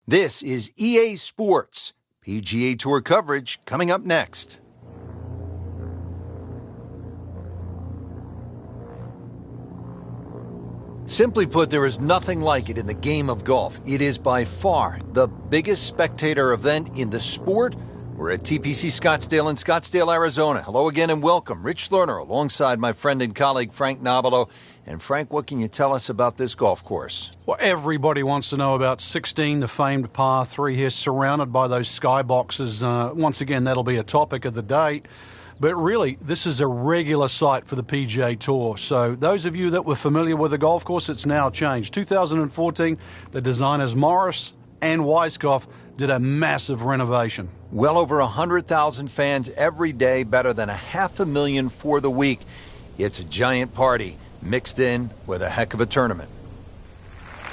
This is EA Sports. PGA Tour coverage coming up next. Simply put, there is nothing like it in the game of golf. It is by far the biggest spectator event in the sport. We're at TPC Scottsdale in Scottsdale, Arizona. Hello again and welcome. Rich Lerner alongside my friend and colleague Frank Nobilo. And Frank, what can you tell us about this golf course? Well, everybody wants to know about 16, the famed par 3 here, surrounded by those skyboxes. Once again, that'll be a topic of the day. But really, this is a regular sight for the PGA Tour. So those of you that were familiar with the golf course, it's now changed. 2014, the designers Morris and Weiskopf did a massive renovation. Well over 100,000 fans every day, better than 500,000 for the week. It's a giant party mixed in with a heck of a tournament.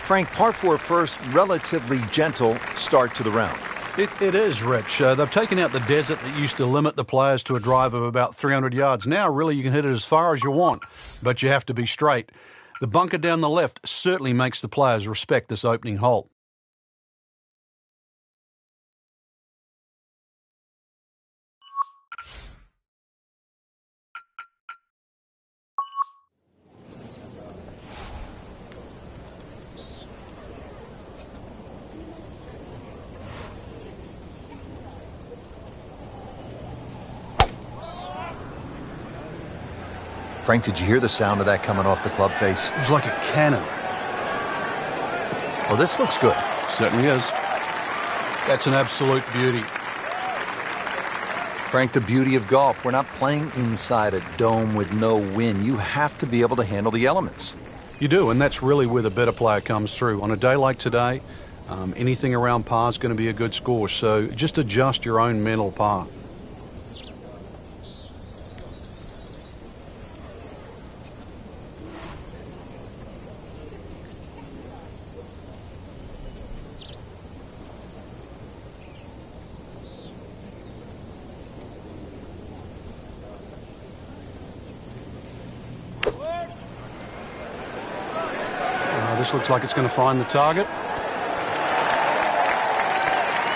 Frank, par 4 first, relatively gentle start to the round. It is, Rich. They've taken out the desert that used to limit the players to a drive of about 300 yards. Now, really, you can hit it as far as you want, but you have to be straight. The bunker down the left certainly makes the players respect this opening hole. Frank, did you hear the sound of that coming off the club face? It was like a cannon. Well, this looks good. Certainly is. That's an absolute beauty. Frank, the beauty of golf, we're not playing inside a dome with no wind. You have to be able to handle the elements. You do, and that's really where the better player comes through. On a day like today, anything around par is going to be a good score, so just adjust your own mental par. This looks like it's going to find the target.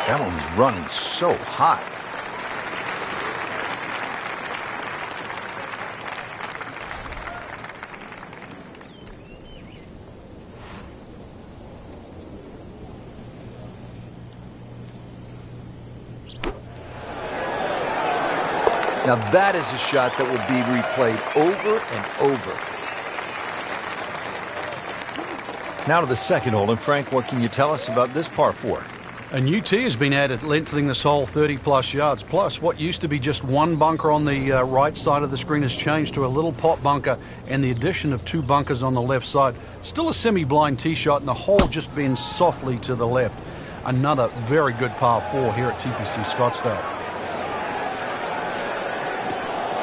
That one was running so hot. Now that is a shot that will be replayed over and over. Now to the second hole, and Frank, what can you tell us about this par 4? A new tee has been added, lengthening this hole 30-plus yards. Plus, what used to be just one bunker on the right side of the screen has changed to a little pot bunker, and the addition of 2 bunkers on the left side. Still a semi-blind tee shot, and the hole just bends softly to the left. Another very good par 4 here at TPC Scottsdale.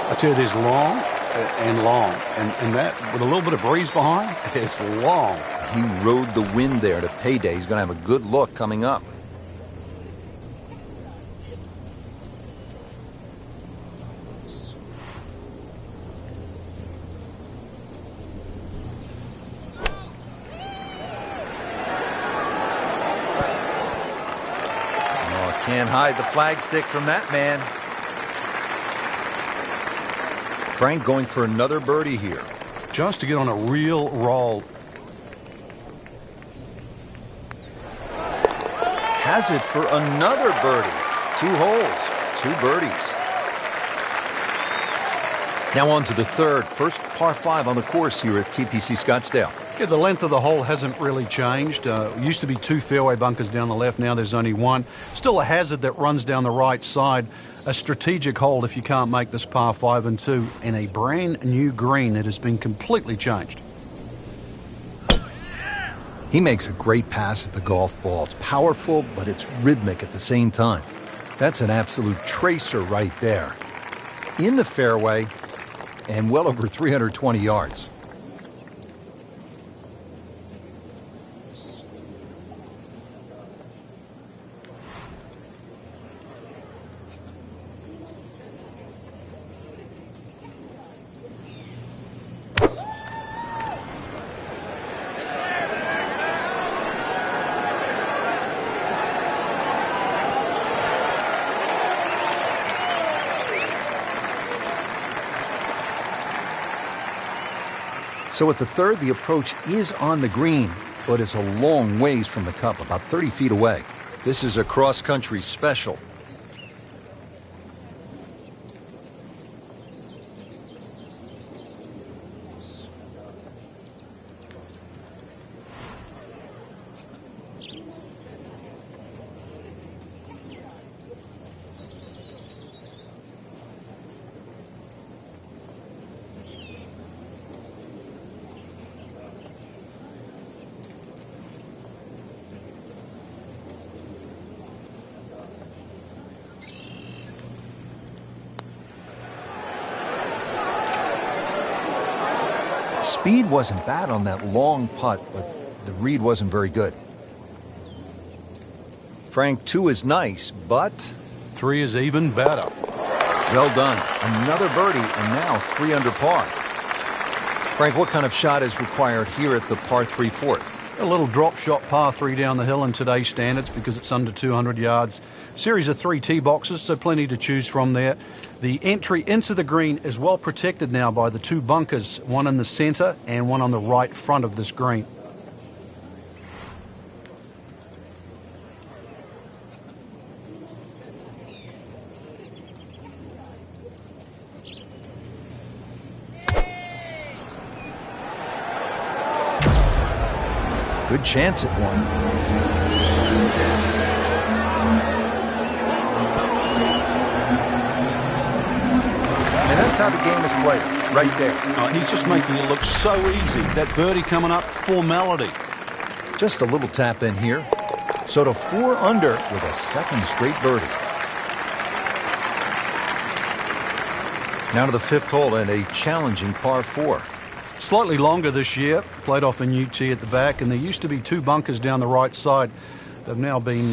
I tell you, there's long and long, and that, with a little bit of breeze behind, it's long. He rode the wind there to payday. He's going to have a good look coming up. Oh, can't hide the flagstick from that man. Frank going for another birdie here. Just to get on a real roll. Has it for another birdie. 2 holes, 2 birdies. Now on to the third. First par 5 on the course here at TPC Scottsdale. Yeah, the length of the hole hasn't really changed. Used to be 2 fairway bunkers down the left. Now there's only 1. Still a hazard that runs down the right side. A strategic hold if you can't make this par 5 and 2. And a brand new green that has been completely changed. He makes a great pass at the golf ball. It's powerful, but it's rhythmic at the same time. That's an absolute tracer right there. In the fairway and well over 320 yards. So at the third, the approach is on the green, but it's a long ways from the cup, about 30 feet away. This is a cross-country special. Speed wasn't bad on that long putt, but the read wasn't very good. Frank, 2 is nice, but 3 is even better. Well done. Another birdie, and now 3 under par. Frank, what kind of shot is required here at the par 3 fourth? A little drop shot par 3 down the hill in today's standards because it's under 200 yards. Series of 3 tee boxes, so plenty to choose from there. The entry into the green is well protected now by the 2 bunkers, one in the center and one on the right front of this green. Good chance at one. And that's how the game is played, right there. Oh, he's just making it look so easy. That birdie coming up, formality. Just a little tap in here. So to 4 under with a second straight birdie. Now to the 5th hole and a challenging par 4. Slightly longer this year, played off a new tee at the back, and there used to be 2 bunkers down the right side. They've now been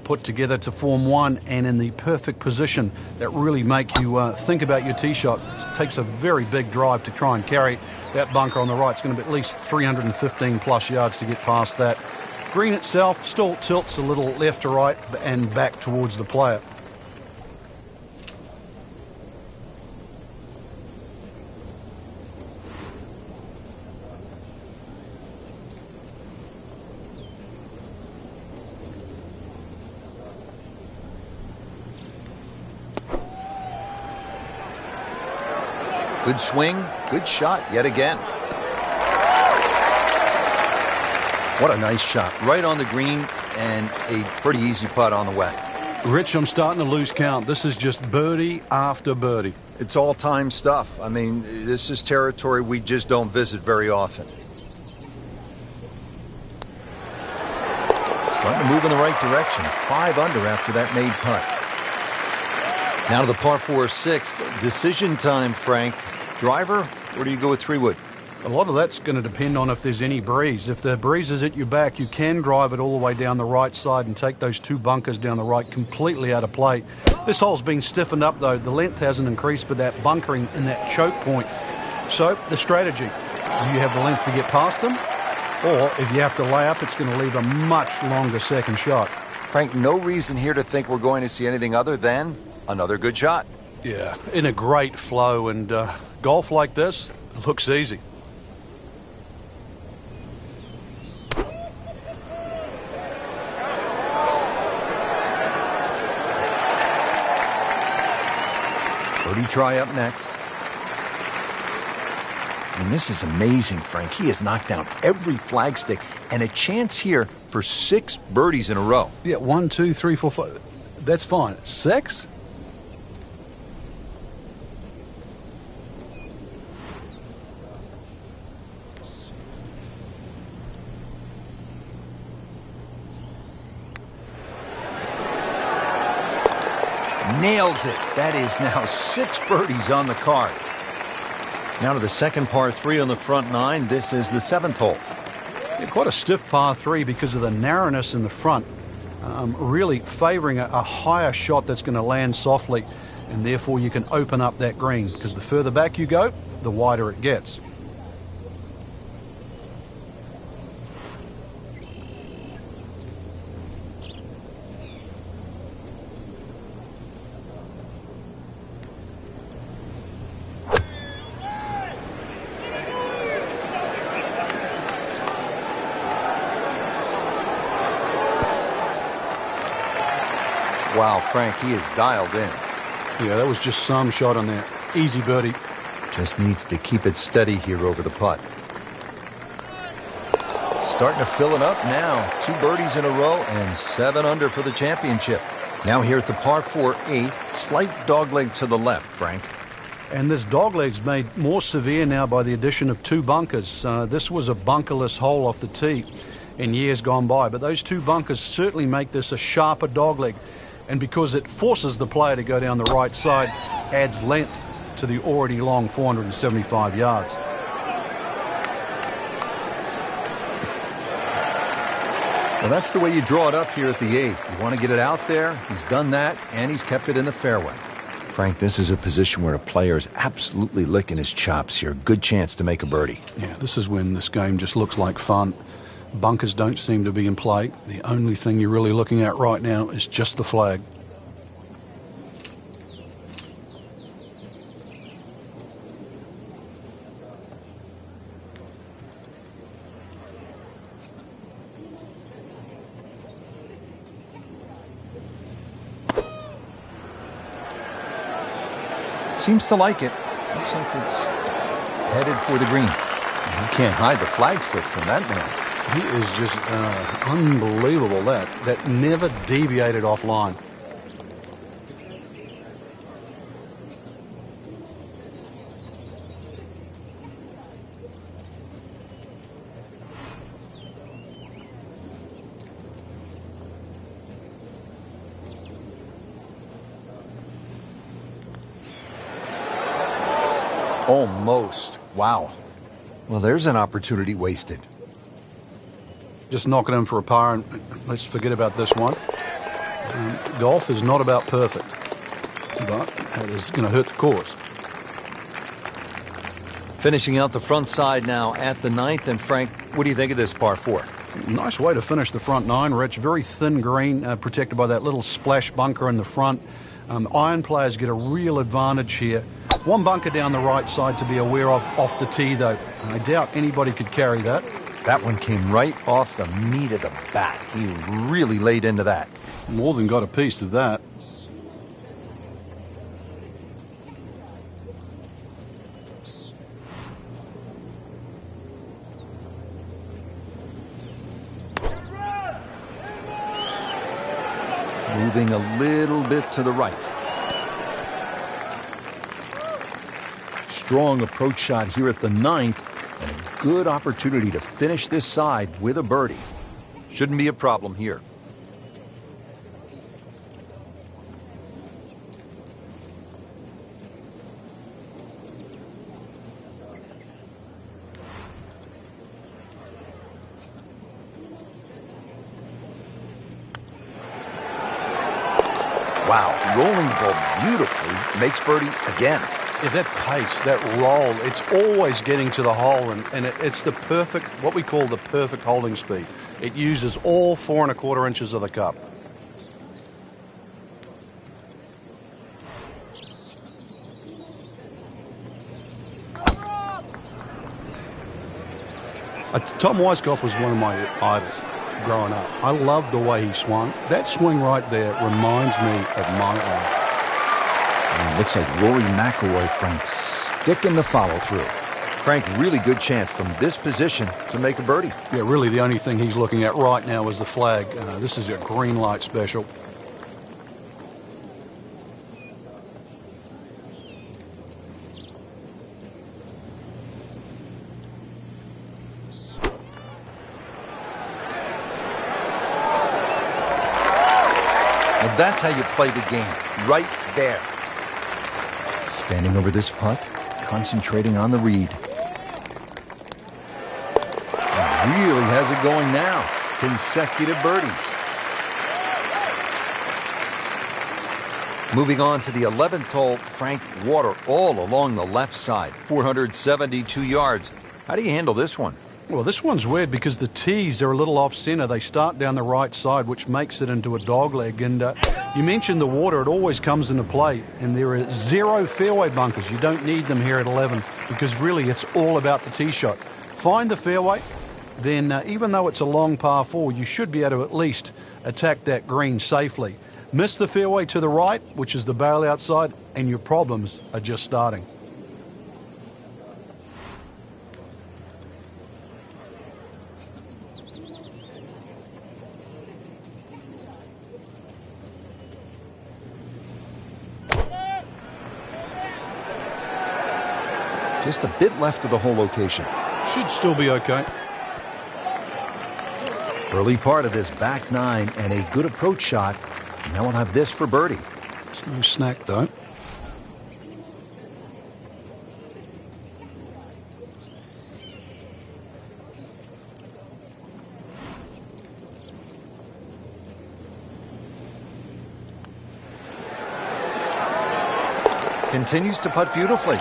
put together to form one and in the perfect position that really make you think about your tee shot. It takes a very big drive to try and carry that bunker on the right. It's going to be at least 315 plus yards to get past that. Green itself still tilts a little left to right and back towards the player. Good swing, good shot yet again. What a nice shot. Right on the green and a pretty easy putt on the way. Rich, I'm starting to lose count. This is just birdie after birdie. It's all-time stuff. I mean, this is territory we just don't visit very often. Starting to move in the right direction. 5 under after that made putt. Now to the par 4 6th. Decision time, Frank. Driver, or do you go with 3-wood? A lot of that's going to depend on if there's any breeze. If the breeze is at your back, you can drive it all the way down the right side and take those 2 bunkers down the right completely out of play. This hole's been stiffened up, though. The length hasn't increased, but that bunkering in that choke point. So the strategy, do you have the length to get past them? Or if you have to lay up, it's going to leave a much longer second shot. Frank, no reason here to think we're going to see anything other than another good shot. Yeah, in a great flow, and golf like this looks easy. Birdie try up next. And this is amazing, Frank. He has knocked down every flagstick and a chance here for 6 birdies in a row. Yeah, 1, 2, 3, 4, 5. That's fine. 6? Nails it. That is now 6 birdies on the card. Now to the second par 3 on the front 9. This is the 7th hole. Yeah, quite a stiff par 3 because of the narrowness in the front. Really favoring a higher shot that's going to land softly, and therefore you can open up that green because the further back you go, the wider it gets. Wow, Frank, he is dialed in. Yeah, that was just some shot on there. Easy birdie. Just needs to keep it steady here over the putt. Starting to fill it up now. 2 birdies in a row and 7 under for the championship. Now here at the par 4 8, slight dogleg to the left, Frank. And this dogleg's made more severe now by the addition of 2 bunkers. This was a bunkerless hole off the tee in years gone by, but those 2 bunkers certainly make this a sharper dogleg. And because it forces the player to go down the right side, adds length to the already long 475 yards. Well, that's the way you draw it up here at the 8th. You want to get it out there. He's done that, and he's kept it in the fairway. Frank, this is a position where a player is absolutely licking his chops here. Good chance to make a birdie. Yeah, this is when this game just looks like fun. Bunkers don't seem to be in play. The only thing you're really looking at right now is just the flag. Seems to like it. Looks like it's headed for the green. You can't hide the flag stick from that man. He is just unbelievable. That never deviated offline. Almost. Wow. Well, there's an opportunity wasted. Just knocking him for a par, and let's forget about this one. Golf is not about perfect, but it is going to hurt the course. Finishing out the front side now at the 9th. And Frank, what do you think of this par 4? Nice way to finish the front 9, Rich. Very thin green, protected by that little splash bunker in the front. Iron players get a real advantage here. 1 bunker down the right side to be aware of off the tee, though. I doubt anybody could carry that. That one came right off the meat of the bat. He really laid into that. More than got a piece of that. Moving a little bit to the right. Strong approach shot here at the 9th, and a good opportunity to finish this side with a birdie. Shouldn't be a problem here. Wow, rolling the ball beautifully, makes birdie again. Yeah, that pace, that roll, it's always getting to the hole, and it's the perfect, what we call the perfect holding speed. It uses all 4 1/4 inches of the cup. Tom Weiskopf was one of my idols growing up. I loved the way he swung. That swing right there reminds me of my own. And it looks like Rory McIlroy, Frank, sticking the follow-through. Frank, really good chance from this position to make a birdie. Yeah, really the only thing he's looking at right now is the flag. This is a green light special. Well, that's how you play the game, right there. Standing over this putt, concentrating on the read. And really has it going now. Consecutive birdies. Moving on to the 11th hole, Frank, water all along the left side, 472 yards. How do you handle this one? Well, this one's weird because the tees are a little off-center. They start down the right side, which makes it into a dogleg. And you mentioned the water. It always comes into play. And there are 0 fairway bunkers. You don't need them here at 11 because really it's all about the tee shot. Find the fairway, then even though it's a long par 4, you should be able to at least attack that green safely. Miss the fairway to the right, which is the bailout side, and your problems are just starting. Just a bit left of the hole location. Should still be okay. Early part of this back nine and a good approach shot. Now we'll have this for birdie. It's no snack though. Continues to putt beautifully.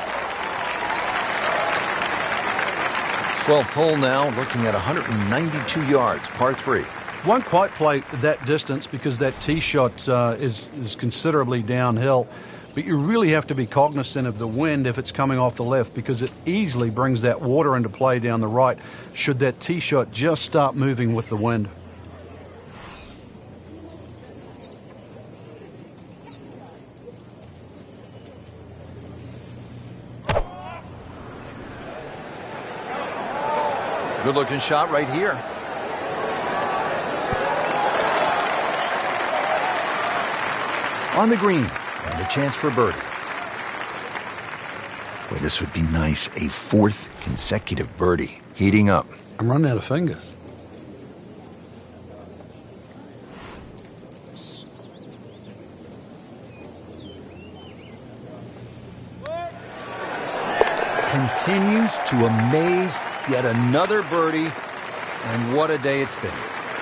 12th hole now, looking at 192 yards, par 3. Won't quite play that distance because that tee shot is considerably downhill. But you really have to be cognizant of the wind if it's coming off the left, because it easily brings that water into play down the right should that tee shot just start moving with the wind. Good looking shot right here. On the green, and a chance for birdie. Boy, this would be nice. A 4th consecutive birdie. Heating up. I'm running out of fingers. Continues to amaze. Yet another birdie, and what a day it's been.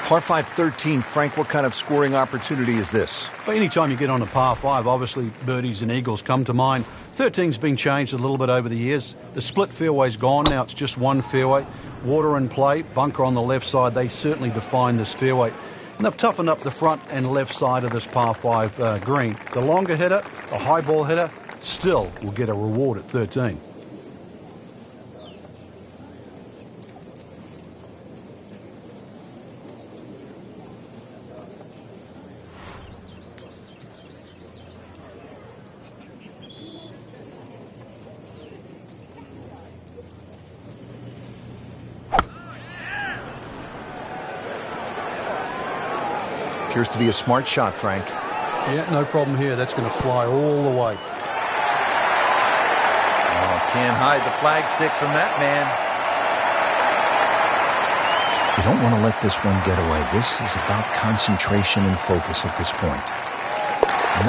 Par 5 13, Frank, what kind of scoring opportunity is this? But anytime you get on a par 5, obviously birdies and eagles come to mind. 13's been changed a little bit over the years. The split fairway's gone, now it's just one fairway. Water in play, bunker on the left side, they certainly define this fairway. And they've toughened up the front and left side of this par 5 green. The longer hitter, the high ball hitter, still will get a reward at 13. Appears to be a smart shot, Frank. Yeah, no problem here. That's going to fly all the way. Oh, can't hide the flagstick from that man. You don't want to let this one get away. This is about concentration and focus at this point.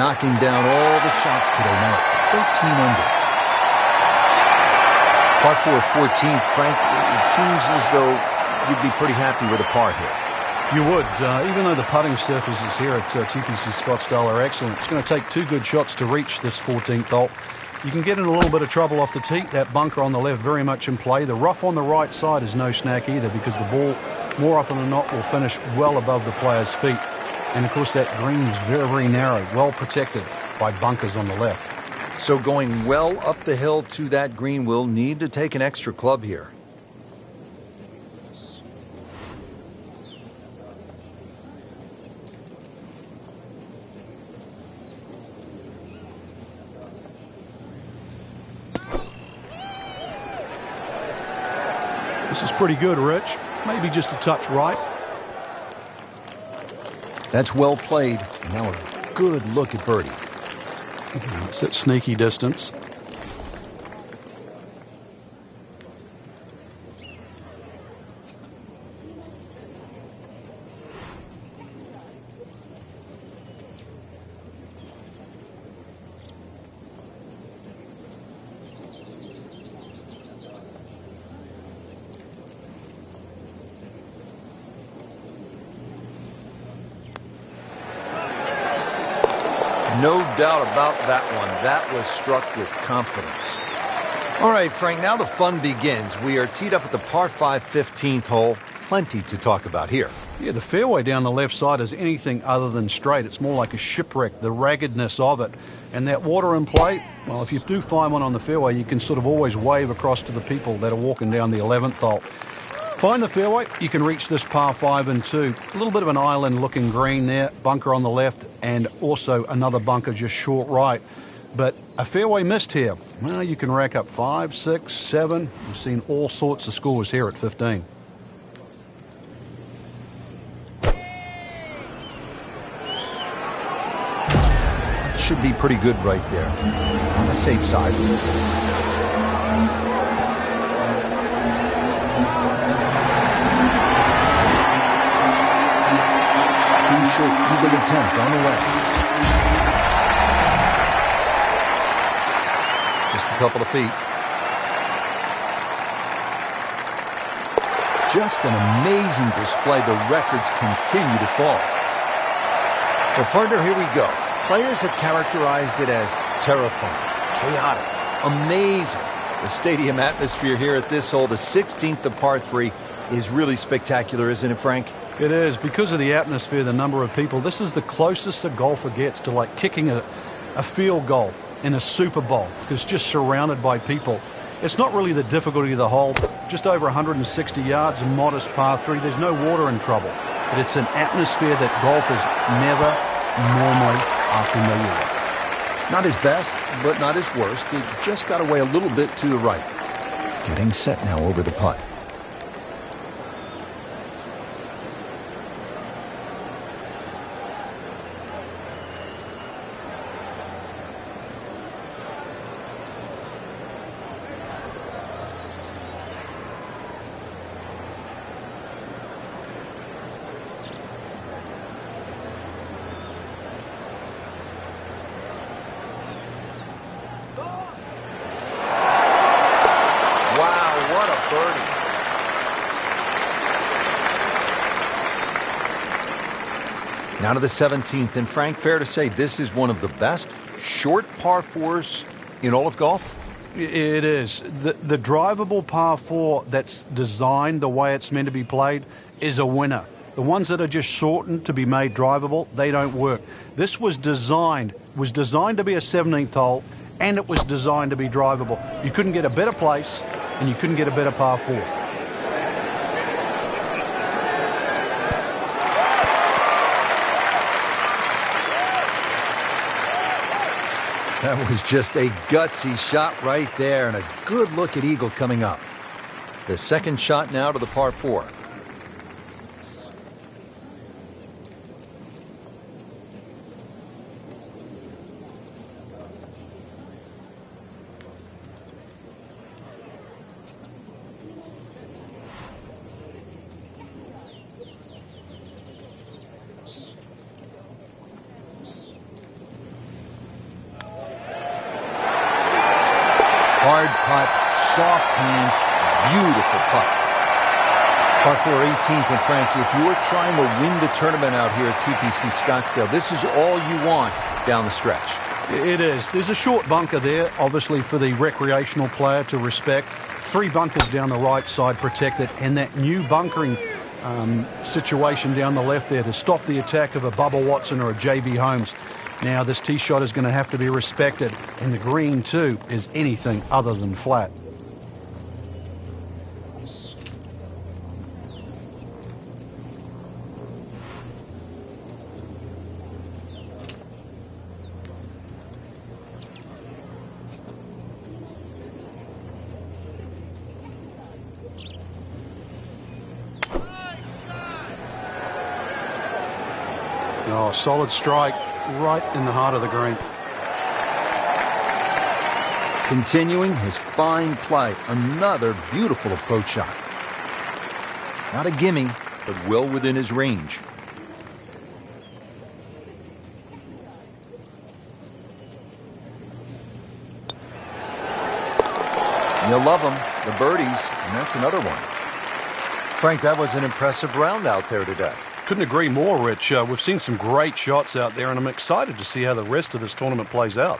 Knocking down all the shots today. Now 13 under. Par 4 14th, Frank. It seems as though you'd be pretty happy with a par here. You would, even though the putting surfaces here at TPC Scottsdale are excellent. It's going to take 2 good shots to reach this 14th hole. You can get in a little bit of trouble off the tee. That bunker on the left very much in play. The rough on the right side is no snack either, because the ball, more often than not, will finish well above the player's feet. And of course that green is very, very narrow, well protected by bunkers on the left. So going well up the hill to that green will need to take an extra club here. This is pretty good, Rich. Maybe just a touch right. That's well played. Now a good look at birdie. It's at sneaky distance. No doubt about that one. That was struck with confidence. All right, Frank, now the fun begins. We are teed up at the par 5 15th hole. Plenty to talk about here. Yeah, the fairway down the left side is anything other than straight. It's more like a shipwreck, the raggedness of it. And that water in play, well, if you do find one on the fairway, you can sort of always wave across to the people that are walking down the 11th hole. Find the fairway, you can reach this par 5 and 2. A little bit of an island-looking green there, bunker on the left, and also another bunker just short right. But a fairway missed here. Well, you can rack up 5, 6, 7. We've seen all sorts of scores here at 15. That should be pretty good right there. On the safe side. Crucial eagle attempt on the left. Just a couple of feet. Just an amazing display. The records continue to fall. Well, partner, here we go. Players have characterized it as terrifying, chaotic, amazing. The stadium atmosphere here at this hole, the 16th of par 3, is really spectacular, isn't it, Frank? It is. Because of the atmosphere, the number of people, this is the closest a golfer gets to like kicking a field goal in a Super Bowl, because it's just surrounded by people. It's not really the difficulty of the hole. Just over 160 yards, a modest par 3. There's no water in trouble. But it's an atmosphere that golfers never normally are familiar with. Not his best, but not his worst. It just got away a little bit to the right. Getting set now over the putt. Now to the 17th, and Frank, fair to say this is one of the best short par 4s in all of golf? It is. The drivable par 4 that's designed the way it's meant to be played is a winner. The ones that are just shortened to be made drivable, they don't work. This was designed to be a 17th hole, and it was designed to be drivable. You couldn't get a better place, and you couldn't get a better par 4. That was just a gutsy shot right there, and a good look at eagle coming up. The second shot now to the par 4. Hard putt, soft hands, beautiful putt. Par 4 18th, and Frankie, if you're trying to win the tournament out here at TPC Scottsdale, this is all you want down the stretch. It is. There's a short bunker there, obviously for the recreational player to respect. 3 bunkers down the right side protected, and that new bunkering situation down the left there to stop the attack of a Bubba Watson or a J.B. Holmes. Now this tee shot is going to have to be respected, and the green too is anything other than flat. Oh, solid strike. Right in the heart of the green. Continuing his fine play, another beautiful approach shot. Not a gimme, but well within his range. You'll love them, the birdies, and that's another one. Frank, that was an impressive round out there today. Couldn't agree more, Rich. We've seen some great shots out there, and I'm excited to see how the rest of this tournament plays out.